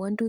1 to